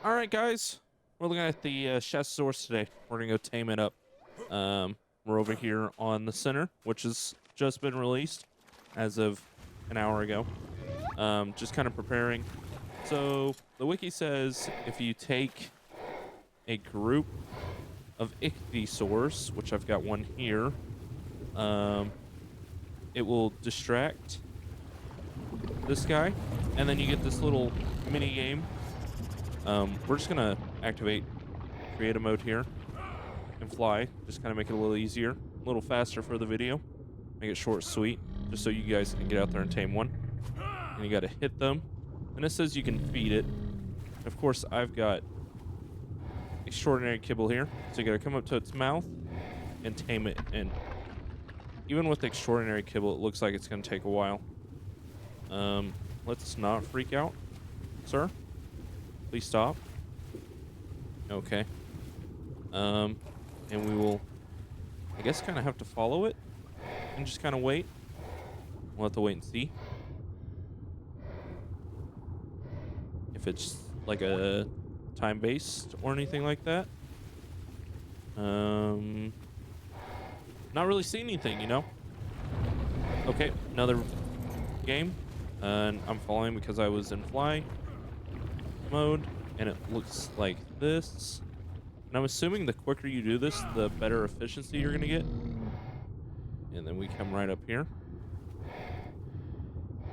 All right, guys, we're looking at the Shastasaurus today. We're gonna go tame it up. We're over here on the center, which has just been released as of an hour ago. Just kind of preparing. So the wiki says if you take a group of ichthyosaurs, which I've got one here, um, it will distract this guy, and then you get this little mini game. We're just gonna activate creative mode here and fly. Just kind of make it a little easier, a little faster for the video. Make it short, sweet, just so you guys can get out there and tame one. And you got to hit them, and it says you can feed it. Of course, I've got extraordinary kibble here, so you got to come up to its mouth and tame it. And even with extraordinary kibble, it looks like it's going to take a while. Let's not freak out, sir. Please stop. Okay. And we will, I guess, kind of have to follow it and just kind of wait. We'll have to wait and see if it's like a time-based or anything like that. Not really seeing anything, you know? Okay, another game. And I'm following because I was in fly mode, and it looks like this. And I'm assuming the quicker you do this, the better efficiency you're gonna get. And then we come right up here.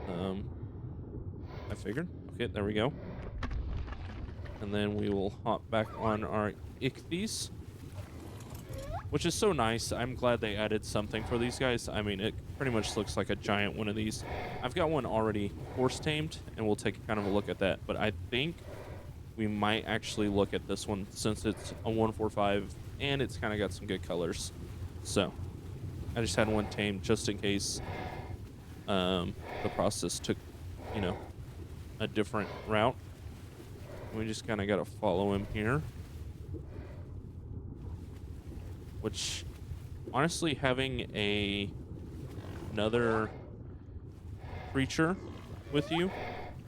I figured. Okay, there we go. And then we will hop back on our ichthyes, which is so nice. I'm glad they added something for these guys. I mean, it pretty much looks like a giant one of these. I've got one already horse tamed, and we'll take kind of a look at that. But I think we might actually look at this one since it's a 145 and it's kind of got some good colors. So I just had one tamed just in case the process took, you know, a different route. We just kind of got to follow him here. Which, honestly, having another creature with you,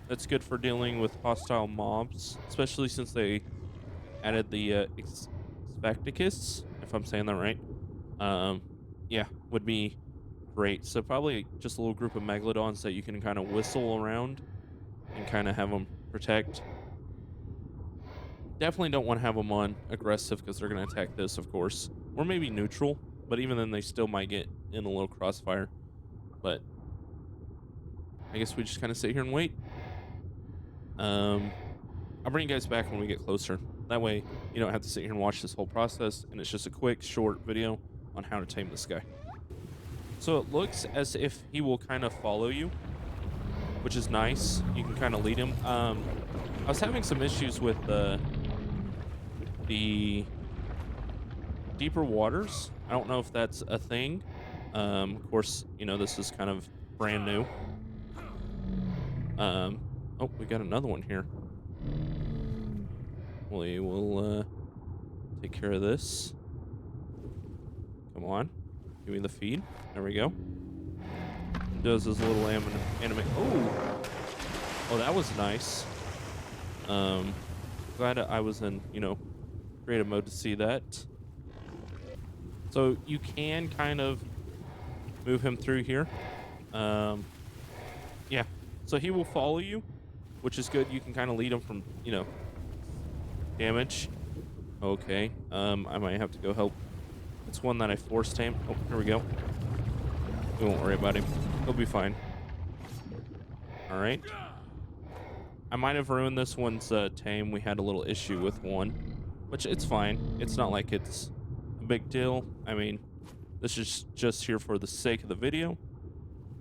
that's good for dealing with hostile mobs, especially since they added the Specticus, if I'm saying that right. Yeah, would be great. So probably just a little group of megalodons that you can kind of whistle around and kind of have them protect. Definitely don't want to have them on aggressive because they're going to attack this, of course. Or maybe neutral, but even then they still might get in a little crossfire. But I guess we just kind of sit here and wait. I'll bring you guys back when we get closer. That way you don't have to sit here and watch this whole process, and it's just a quick, short video on how to tame this guy. So it looks as if he will kind of follow you, which is nice. You can kind of lead him. I was having some issues with the deeper waters. I don't know if that's a thing. Of course, you know, this is kind of brand new. Oh, we got another one here. We will take care of this. Come on, give me the feed. There we go. Does his little anime. Oh, that was nice. Glad I was in, you know, creative mode to see that. So you can kind of move him through here. Yeah, so he will follow you, which is good. You can kind of lead him from, you know, damage. Okay, I might have to go help. It's one that I force tamed. Oh, here we go. We won't worry about him. He'll be fine. All right. I might have ruined this one's tame. We had a little issue with one, which it's fine. It's not like it's a big deal. I mean, this is just here for the sake of the video.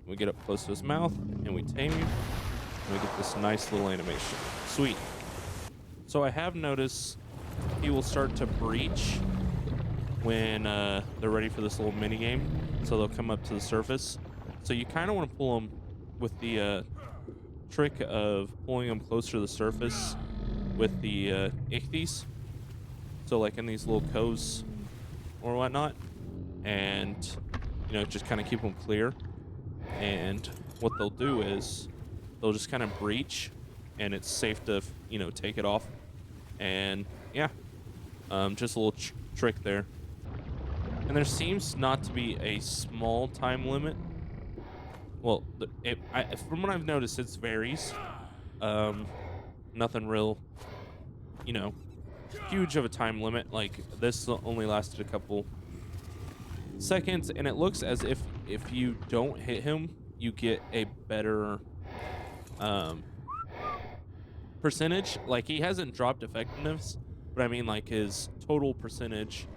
We get up close to his mouth, and we tame him, and we get this nice little animation. Sweet. So I have noticed he will start to breach when they're ready for this little mini game. So they'll come up to the surface. So you kind of want to pull them with the trick of pulling them closer to the surface with the ichthyes. So like in these little coves or whatnot, and you know, just kind of keep them clear. And what they'll do is they'll just kind of breach, and it's safe to, you know, take it off And yeah, just a little trick there. And there seems not to be a small time limit. Well, from what I've noticed, it varies. Nothing real, you know, huge of a time limit. Like this only lasted a couple seconds, and it looks as if you don't hit him, you get a better um percentage. Like he hasn't dropped effectiveness, but I mean like his total percentage,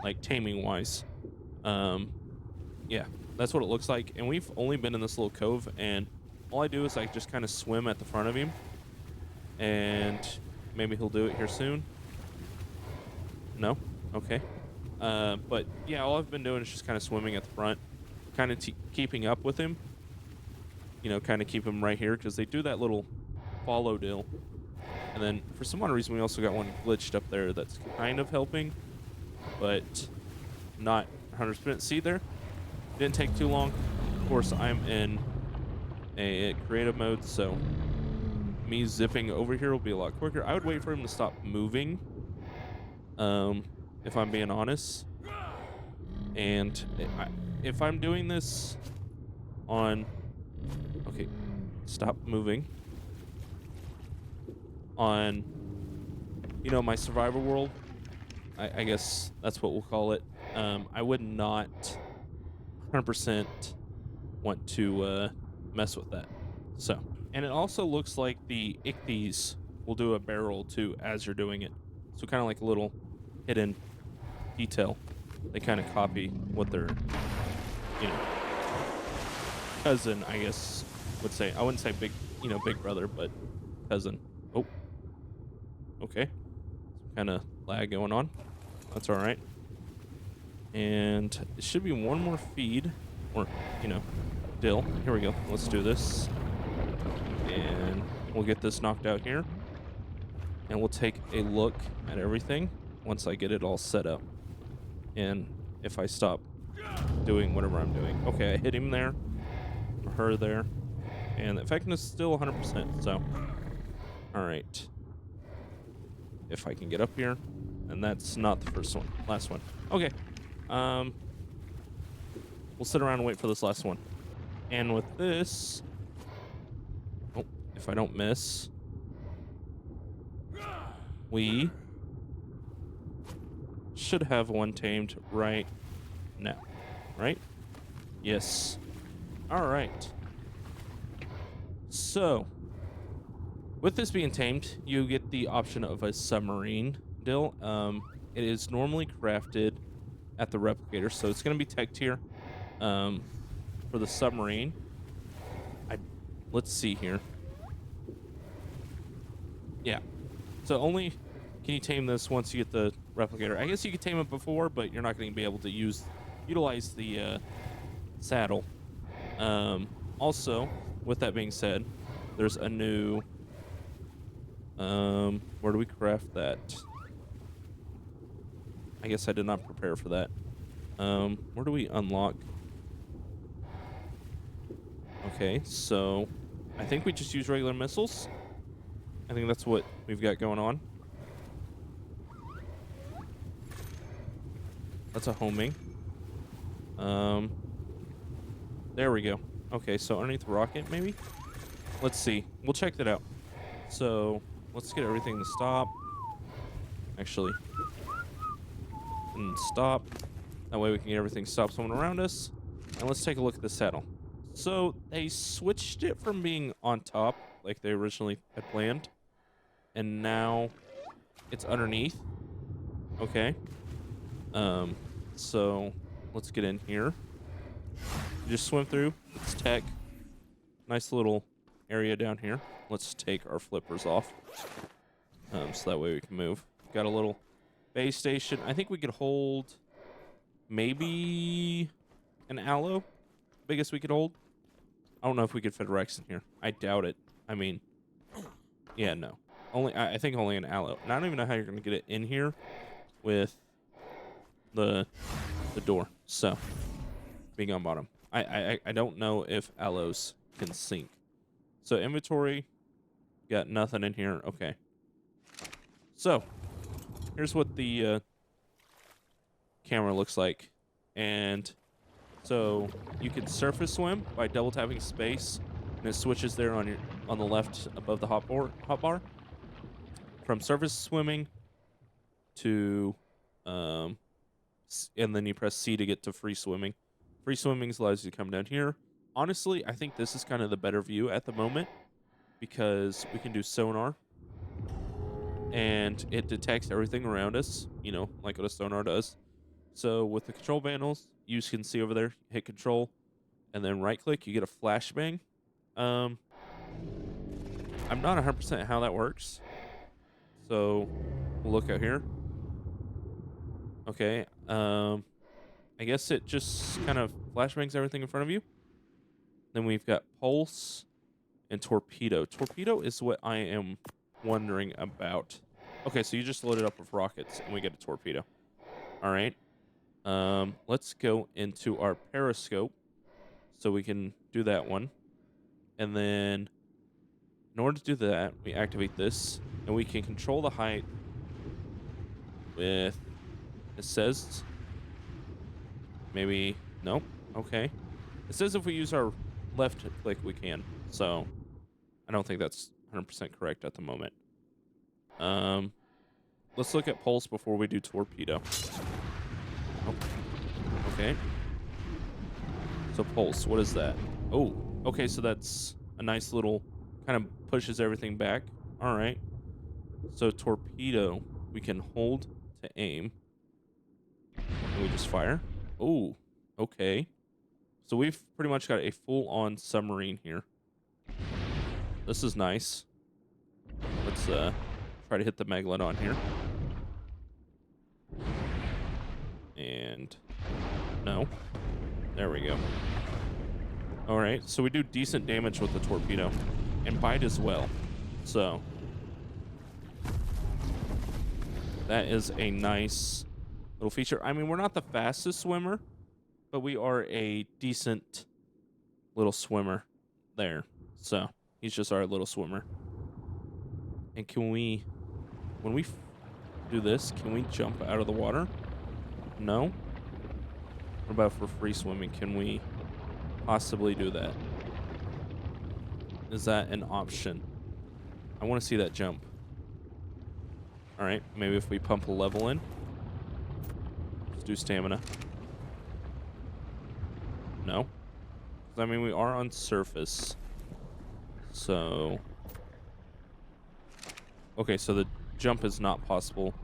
like taming wise. Um, yeah, that's what it looks like. And we've only been in this little cove, and all I do is I just kind of swim at the front of him, and maybe he'll do it here soon. No, okay. But yeah, all I've been doing is just kind of swimming at the front, kind of keeping up with him. You know, kind of keep him right here because they do that little follow deal. And then for some odd reason, we also got one glitched up there that's kind of helping, but not 100%. See there? Didn't take too long. Of course, I'm in a creative mode, so me zipping over here will be a lot quicker. I would wait for him to stop moving, if I'm being honest. And if I'm doing this on... Okay, stop moving. On, you know, my survival world, I guess that's what we'll call it. I would not 100% want to mess with that. So, and it also looks like the ichthyes will do a barrel too as you're doing it. So kind of like a little hidden detail. They kind of copy what their, you know, cousin, I guess, would say. I wouldn't say big, you know, big brother, but cousin. Oh, okay. Some kind of lag going on. That's all right. And it should be one more feed, or, you know, dill. Here we go. Let's do this. And we'll get this knocked out here. And we'll take a look at everything once I get it all set up. And if I stop doing whatever I'm doing. Okay, I hit him there. Or her there. And the effectiveness is still 100%, so. Alright. If I can get up here. And that's not the first one. Last one. Okay. We'll sit around and wait for this last one. And with this... Oh, if I don't miss... We... should have one tamed right now. Right? Yes. Alright. So... with this being tamed, you get the option of a submarine dill. It is normally crafted at the replicator, so it's going to be tech tier for the submarine. Let's see here. Yeah. So only can you tame this once you get the replicator. I guess you could tame it before, but you're not going to be able to utilize the saddle. Also, with that being said, there's a new... where do we craft that? I guess I did not prepare for that. Where do we unlock? Okay, so I think we just use regular missiles. I think that's what we've got going on. That's a homing. There we go. Okay, so underneath the rocket, maybe? Let's see. We'll check that out. So let's get everything to stop. Actually, and stop. That way we can get everything to stop someone around us. And let's take a look at the saddle. So they switched it from being on top, like they originally had planned, and now it's underneath. Okay. So let's get in here. You just swim through. It's tech. Nice little area down here. Let's take our flippers off. So that way we can move. Got a little base station. I think we could hold maybe an aloe. Biggest we could hold. I don't know if we could fit a Rex in here. I doubt it. I mean, yeah, no. I think only an aloe. And I don't even know how you're going to get it in here with the door. So, being on bottom. I don't know if aloes can sink. So, inventory. Got nothing in here. Okay. So here's what the camera looks like. And so you can surface swim by double tapping space, and it switches there on the left above the hotbar from surface swimming to and then you press C to get to free swimming. Free swimming allows you to come down here. Honestly, I think this is kind of the better view at the moment because we can do sonar and it detects everything around us, you know, like what a sonar does. So with the control panels, you can see over there, hit control and then right click, you get a flashbang. I'm not 100% how that works. So we'll look out here. Okay. I guess it just kind of flashbangs everything in front of you. Then we've got pulse and torpedo. Torpedo is what I am wondering about. Okay, so you just load it up with rockets and we get a torpedo. All right. Let's go into our periscope so we can do that one. And then in order to do that, we activate this and we can control the height with, it says, maybe, nope, okay. It says if we use our left click, we can. So I don't think that's 100% correct at the moment. Let's look at pulse before we do torpedo. Oh, okay. So pulse, what is that? Oh, okay, so that's a nice little, kind of pushes everything back. All right. So torpedo, we can hold to aim. And we just fire. Oh, okay. So we've pretty much got a full-on submarine here. This is nice. Let's try to hit the megalodon here. And no. There we go. All right, so we do decent damage with the torpedo and bite as well. So that is a nice little feature. I mean, we're not the fastest swimmer, but we are a decent little swimmer there. So he's just our little swimmer. And can we, when we do this, can we jump out of the water? No. What about for free swimming? Can we possibly do that? Is that an option? I want to see that jump. All right, maybe if we pump a level in. Let's do stamina. No. I mean, we are on surface. So. Okay, so the jump is not possible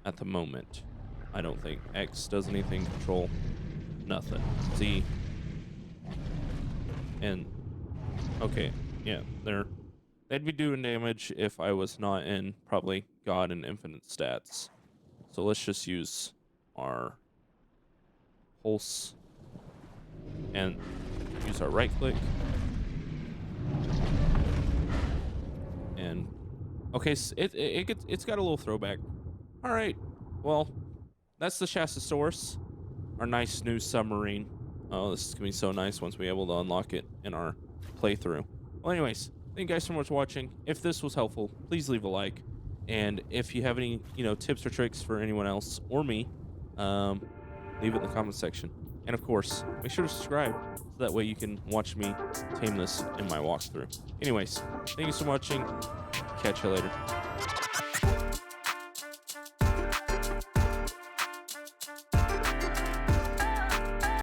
at the moment. I don't think. X does anything. Control. Nothing. Z. And. Okay. Yeah, they'd be doing damage if I was not in probably God and infinite stats. So let's just use our pulse and use our right click. And okay, so it's got a little throwback. All right, well, that's the Shastasaurus, our nice new submarine. Oh, this is gonna be so nice once we're able to unlock it in our playthrough. Well, anyways, thank you guys so much for watching. If this was helpful, please leave a like. And if you have any, tips or tricks for anyone else or me, leave it in the comment section. And of course, make sure to subscribe so that way you can watch me tame this in my walkthrough. Anyways, thank you so much, and catch you later.